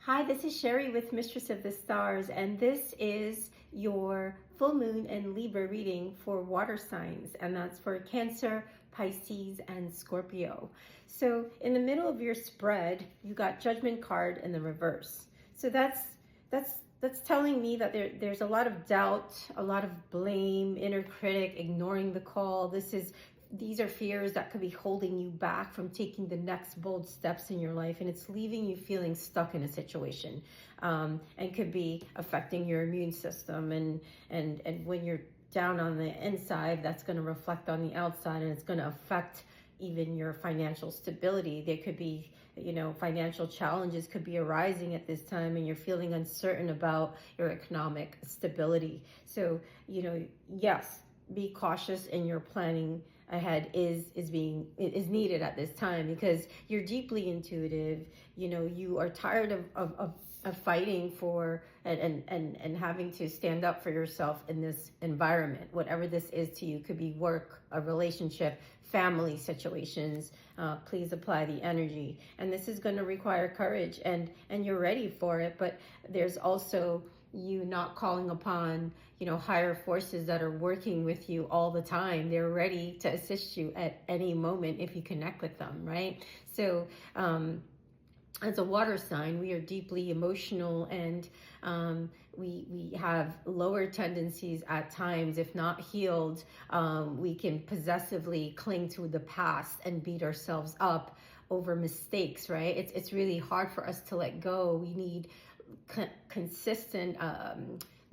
Hi, this is Sherry with Mistress of the Stars, and this is your full moon and Libra reading for water signs, and that's for Cancer, Pisces, and Scorpio. So in the middle of your spread, you got Judgment card in the reverse. So that's telling me that there's a lot of doubt, a lot of blame, inner critic, ignoring the call. These are fears that could be holding you back from taking the next bold steps in your life, and it's leaving you feeling stuck in a situation, and could be affecting your immune system. And when you're down on the inside, that's going to reflect on the outside, and it's going to affect even your financial stability. There could be, financial challenges could be arising at this time, and you're feeling uncertain about your economic stability. So, yes, be cautious in your planning ahead is needed at this time, because you're deeply intuitive. You are tired of fighting for and having to stand up for yourself in this environment, whatever this is to you. Could be work, a relationship, family situations. Please apply the energy, and this is going to require courage, and you're ready for it. But there's also you not calling upon higher forces that are working with you all the time. They're ready to assist you at any moment if you connect with them, right? So as a water sign, we are deeply emotional, and we have lower tendencies at times. If not healed, we can possessively cling to the past and beat ourselves up over mistakes, right? It's really hard for us to let go. We need consistent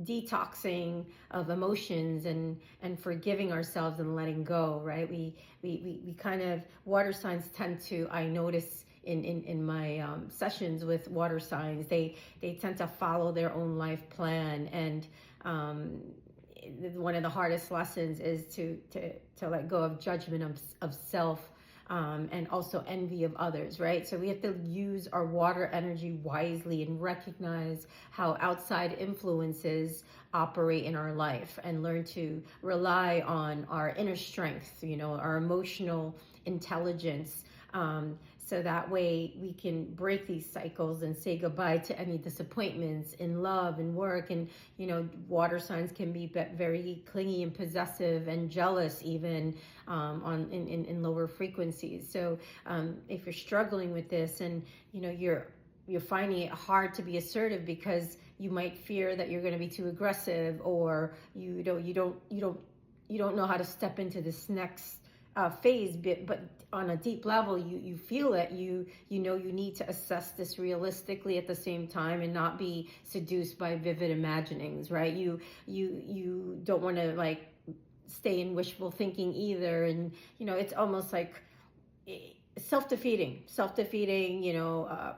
detoxing of emotions and forgiving ourselves and letting go, right? We kind of, water signs tend to, I notice in my sessions with water signs, they tend to follow their own life plan, and one of the hardest lessons is to let go of judgment of self, and also envy of others, right? So we have to use our water energy wisely and recognize how outside influences operate in our life, and learn to rely on our inner strength, our emotional intelligence, so that way we can break these cycles and say goodbye to any disappointments in love and work. And water signs can be very clingy and possessive and jealous, even in lower frequencies. So if you're struggling with this, and you're finding it hard to be assertive because you might fear that you're going to be too aggressive, or you don't know how to step into this next phase, but on a deep level, you feel it. You need to assess this realistically at the same time, and not be seduced by vivid imaginings, right? You don't want to stay in wishful thinking either, and it's almost like self-defeating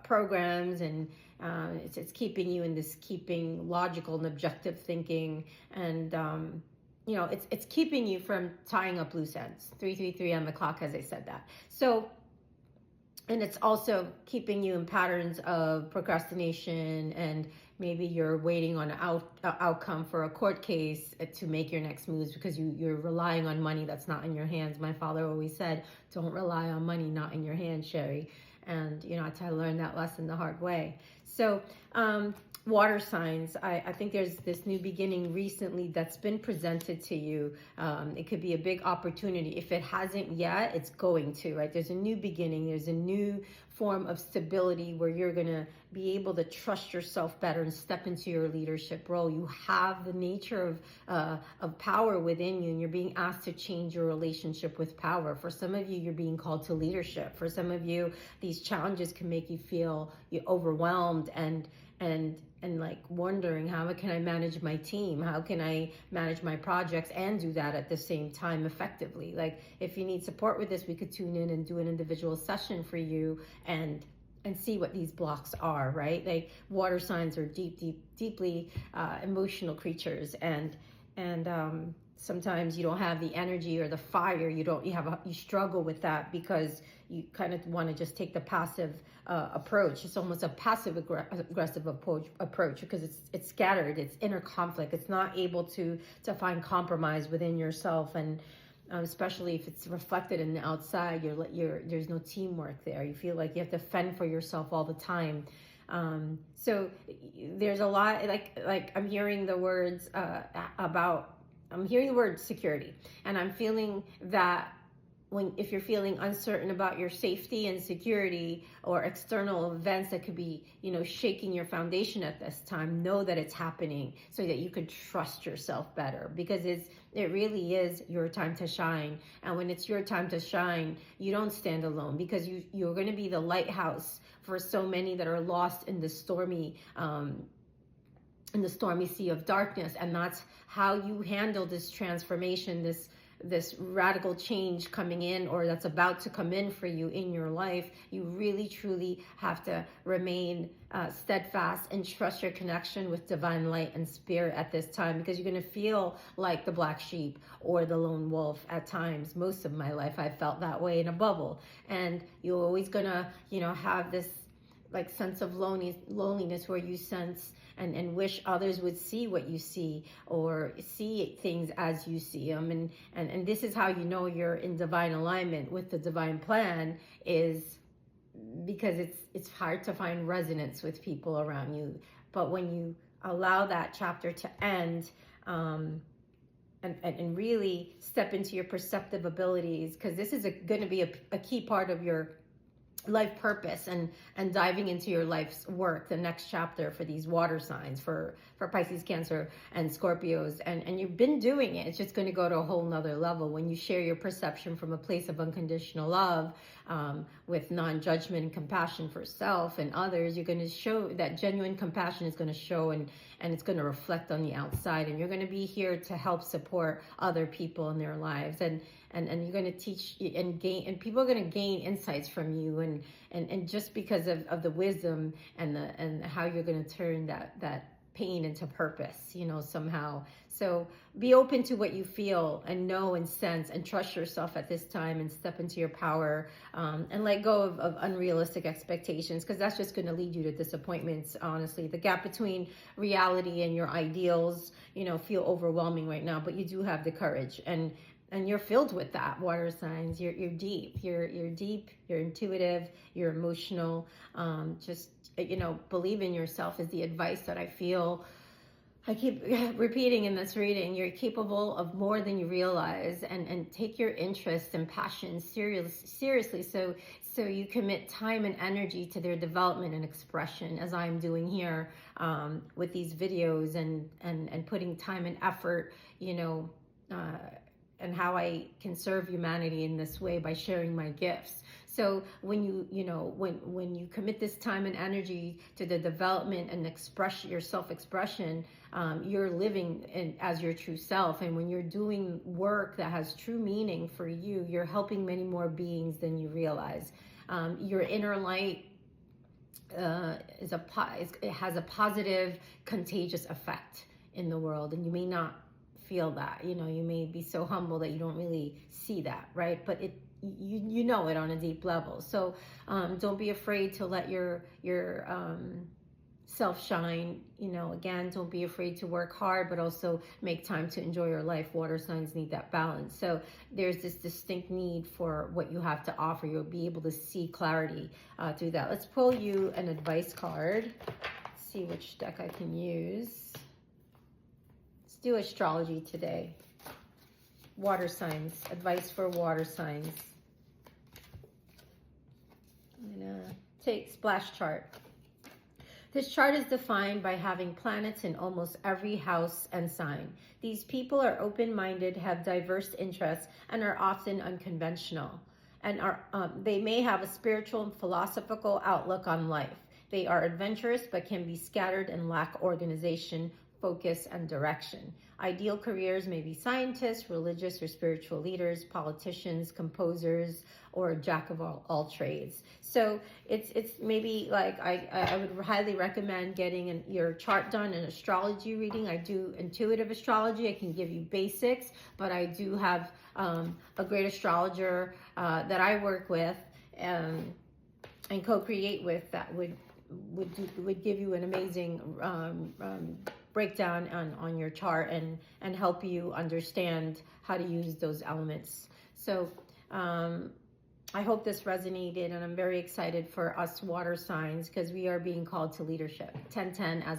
programs, and it's keeping you in this logical and objective thinking, and it's keeping you from tying up loose ends. 333 on the clock, as I said that. So, and it's also keeping you in patterns of procrastination, and maybe you're waiting on an outcome for a court case to make your next moves, because you're relying on money that's not in your hands. My father always said, don't rely on money not in your hands, Sherry. And, I had to learn that lesson the hard way. So, water signs, I think there's this new beginning recently that's been presented to you. It could be a big opportunity. If it hasn't yet, it's going to, right? There's a new beginning. There's a new form of stability where you're going to be able to trust yourself better and step into your leadership role. You have the nature of power within you, and you're being asked to change your relationship with power. For some of you, you're being called to leadership. For some of you, these challenges can make you feel overwhelmed and wondering, how can I manage my team? How can I manage my projects and do that at the same time effectively? If you need support with this, we could tune in and do an individual session for you and see what these blocks are, right? Water signs are deeply emotional creatures, and sometimes you don't have the energy or the fire. You struggle with that because you kind of want to just take the passive approach. It's almost a passive aggressive approach, because it's scattered, it's inner conflict. It's not able to find compromise within yourself, and especially if it's reflected in the outside, there's no teamwork there. You feel like you have to fend for yourself all the time. So there's a lot, like I'm hearing the words I'm hearing the word security, and I'm feeling that if you're feeling uncertain about your safety and security or external events that could be, shaking your foundation at this time, know that it's happening so that you can trust yourself better, because it really is your time to shine. And when it's your time to shine, you don't stand alone, because you're going to be the lighthouse for so many that are lost in the stormy sea of darkness. And that's how you handle this transformation, this radical change coming in, or that's about to come in for you in your life. You really truly have to remain steadfast and trust your connection with divine light and spirit at this time, because you're going to feel like the black sheep or the lone wolf at times. Most of my life I felt that way in a bubble, and you're always going to have this sense of loneliness where you sense and wish others would see what you see, or see things as you see them. And this is how you know you're in divine alignment with the divine plan, is because it's hard to find resonance with people around you. But when you allow that chapter to end, and really step into your perceptive abilities, because this is going to be a key part of your life purpose and diving into your life's work, the next chapter for these water signs, for Pisces, Cancer, and Scorpios. And you've been doing it. It's just going to go to a whole nother level when you share your perception from a place of unconditional love, with non-judgment and compassion for self and others. You're going to show that genuine compassion is going to show, and it's going to reflect on the outside. And you're going to be here to help support other people in their lives. And you're going to teach and gain, and people are going to gain insights from you, and just because of the wisdom and how you're going to turn that pain into purpose, somehow. So be open to what you feel, and know and sense, and trust yourself at this time, and step into your power, and let go of unrealistic expectations, because that's just going to lead you to disappointments. Honestly, the gap between reality and your ideals, feel overwhelming right now, but you do have the courage, and you're filled with that, water signs. You're deep. You're deep. You're intuitive. You're emotional. Just believe in yourself is the advice that I feel. I keep repeating in this reading. You're capable of more than you realize, and take your interests and passions seriously. So you commit time and energy to their development and expression, as I'm doing here with these videos, and putting time and effort, and how I can serve humanity in this way by sharing my gifts. So when when you commit this time and energy to the development and your self-expression, you're living as your true self. And when you're doing work that has true meaning for you, you're helping many more beings than you realize. Your inner light it has a positive, contagious effect in the world, and you may not feel that. You may be so humble that you don't really see that, right? But you know it on a deep level. So don't be afraid to let your self shine. Again, don't be afraid to work hard, but also make time to enjoy your life. Water signs need that balance. So there's this distinct need for what you have to offer. You'll be able to see clarity through that. Let's pull you an advice card. Let's see which deck I can use. Do astrology today. Water signs. Advice for water signs. I'm going to take splash chart. This chart is defined by having planets in almost every house and sign. These people are open-minded, have diverse interests, and are often unconventional. And they may have a spiritual and philosophical outlook on life. They are adventurous, but can be scattered and lack organization, focus, and direction. Ideal careers may be scientists, religious or spiritual leaders, politicians, composers, or a jack of all trades. So it's maybe like I would highly recommend getting your chart done, an astrology reading. I do intuitive astrology. I can give you basics, but I do have a great astrologer that I work with and co-create with that would give you an amazing breakdown on your chart and help you understand how to use those elements. So I hope this resonated, and I'm very excited for us water signs because we are being called to leadership. 1010 as